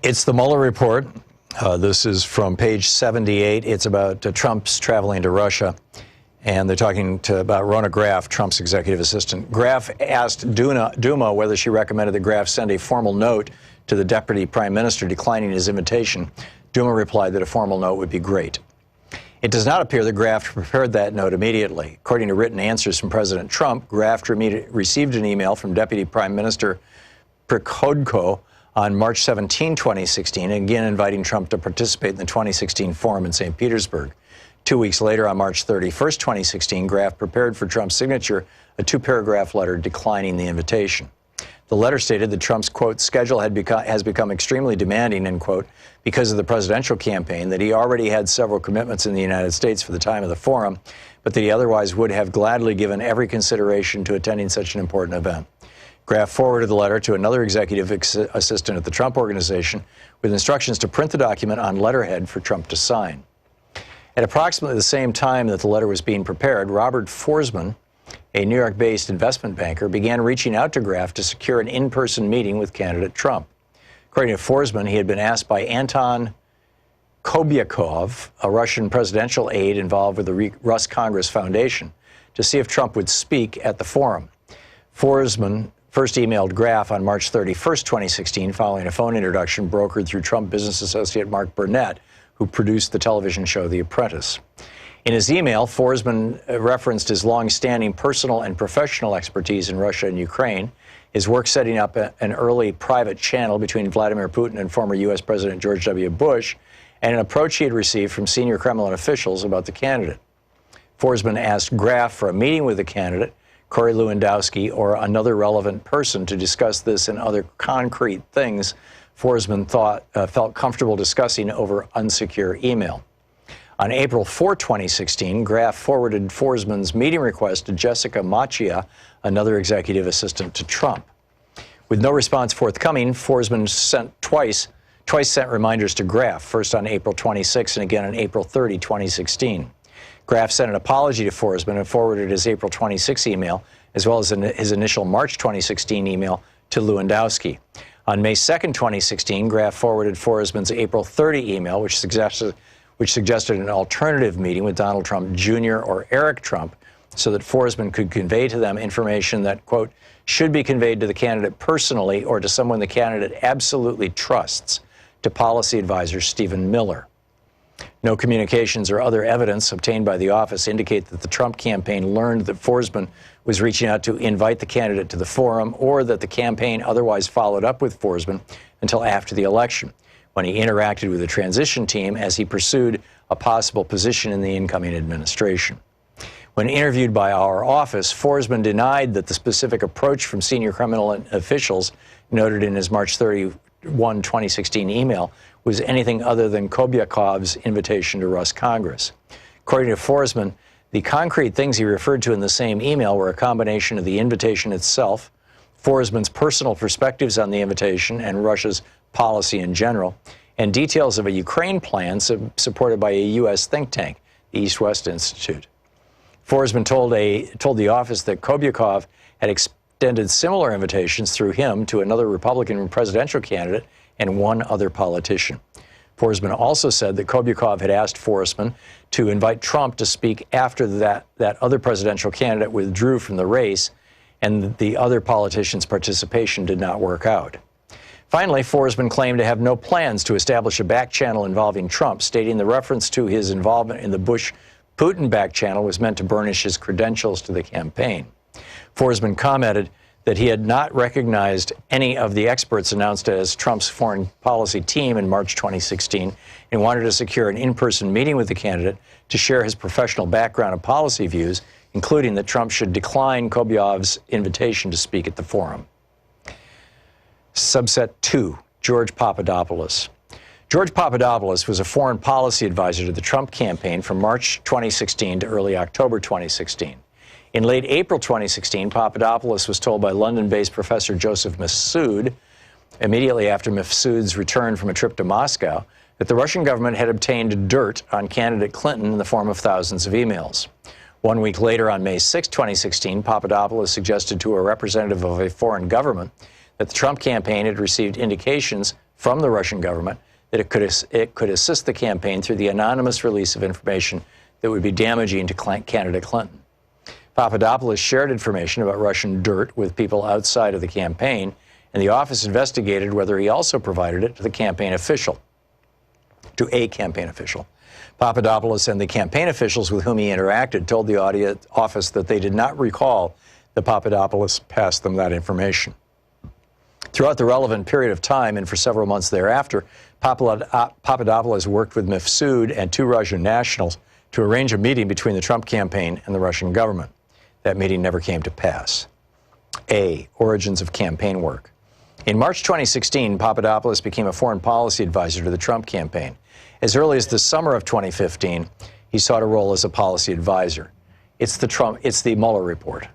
It's the Mueller Report. This is from page 78. It's about Trump's traveling to Russia. And they're talking about Rona Graf, Trump's executive assistant. Graf asked Duma whether she recommended that Graf send a formal note to the deputy prime minister declining his invitation. Duma replied that a formal note would be great. It does not appear that Graf prepared that note immediately. According to written answers from President Trump, Graf received an email from Deputy Prime Minister Prihodko on March 17, 2016, again inviting Trump to participate in the 2016 forum in St. Petersburg. 2 weeks later, on March 31, 2016, Graf prepared for Trump's signature a two-paragraph letter declining the invitation. The letter stated that Trump's, quote, schedule has become extremely demanding, end quote, because of the presidential campaign, that he already had several commitments in the United States for the time of the forum, but that he otherwise would have gladly given every consideration to attending such an important event. Graf forwarded the letter to another executive assistant at the Trump Organization with instructions to print the document on letterhead for Trump to sign. At approximately the same time that the letter was being prepared, Robert Forsman, a New York-based investment banker, began reaching out to Graf to secure an in-person meeting with candidate Trump. According to Forsman, he had been asked by Anton Kobyakov, a Russian presidential aide involved with the Rus Congress Foundation, to see if Trump would speak at the forum. Forsman first emailed Graf on March 31, 2016, following a phone introduction brokered through Trump business associate Mark Burnett, who produced the television show The Apprentice. In his email, Forsman referenced his long-standing personal and professional expertise in Russia and Ukraine, his work setting up an early private channel between Vladimir Putin and former U.S. President George W. Bush, and an approach he had received from senior Kremlin officials about the candidate. Forsman asked Graf for a meeting with the candidate, Corey Lewandowski, or another relevant person to discuss this and other concrete things Forsman felt comfortable discussing over unsecure email. On April 4, 2016, Graf forwarded Forsman's meeting request to Jessica Machia, another executive assistant to Trump. With no response forthcoming, Forsman twice sent reminders to Graf, first on April 26 and again on April 30, 2016. Graf sent an apology to Forsman and forwarded his April 26 email, as well as his initial March 2016 email to Lewandowski. On May 2, 2016, Graf forwarded Forsman's April 30 email, which suggested an alternative meeting with Donald Trump Jr. or Eric Trump so that Forsman could convey to them information that, quote, should be conveyed to the candidate personally or to someone the candidate absolutely trusts, to policy advisor Stephen Miller. No communications or other evidence obtained by the office indicate that the Trump campaign learned that Forsman was reaching out to invite the candidate to the forum or that the campaign otherwise followed up with Forsman until after the election, when he interacted with the transition team as he pursued a possible position in the incoming administration. When interviewed by our office, Forsman denied that the specific approach from senior Kremlin officials noted in his March 31, 2016 email was anything other than Kobyakov's invitation to Rus Congress. According to Forsman, the concrete things he referred to in the same email were a combination of the invitation itself, Forsman's personal perspectives on the invitation and Russia's policy in general, and details of a Ukraine plan supported by a U.S. think tank, the East-West Institute. Forsman told the office that Kobyakov had extended similar invitations through him to another Republican presidential candidate and one other politician. Forsman also said that Kobyakov had asked Forsman to invite Trump to speak after that other presidential candidate withdrew from the race and the other politician's participation did not work out. Finally, Forsman claimed to have no plans to establish a back channel involving Trump, stating the reference to his involvement in the Bush-Putin back channel was meant to burnish his credentials to the campaign. Forsman commented that he had not recognized any of the experts announced as Trump's foreign policy team in March 2016 and wanted to secure an in-person meeting with the candidate to share his professional background and policy views, including that Trump should decline Kobyakov's invitation to speak at the forum. Subset 2, George Papadopoulos. George Papadopoulos was a foreign policy advisor to the Trump campaign from March 2016 to early October 2016. In late April 2016, Papadopoulos was told by London-based Professor Joseph Mifsud, immediately after Mifsud's return from a trip to Moscow, that the Russian government had obtained dirt on candidate Clinton in the form of thousands of emails. 1 week later, on May 6, 2016, Papadopoulos suggested to a representative of a foreign government that the Trump campaign had received indications from the Russian government that it could assist the campaign through the anonymous release of information that would be damaging to candidate Clinton. Papadopoulos shared information about Russian dirt with people outside of the campaign, and the office investigated whether he also provided it to a campaign official. Papadopoulos and the campaign officials with whom he interacted told the office that they did not recall that Papadopoulos passed them that information. Throughout the relevant period of time and for several months thereafter, Papadopoulos worked with Mifsud and 2 Russian nationals to arrange a meeting between the Trump campaign and the Russian government. That meeting never came to pass. Origins of campaign work. In March 2016, Papadopoulos became a foreign policy advisor to the Trump campaign. As early as the summer of 2015, he sought a role as a policy advisor. It's the Mueller Report.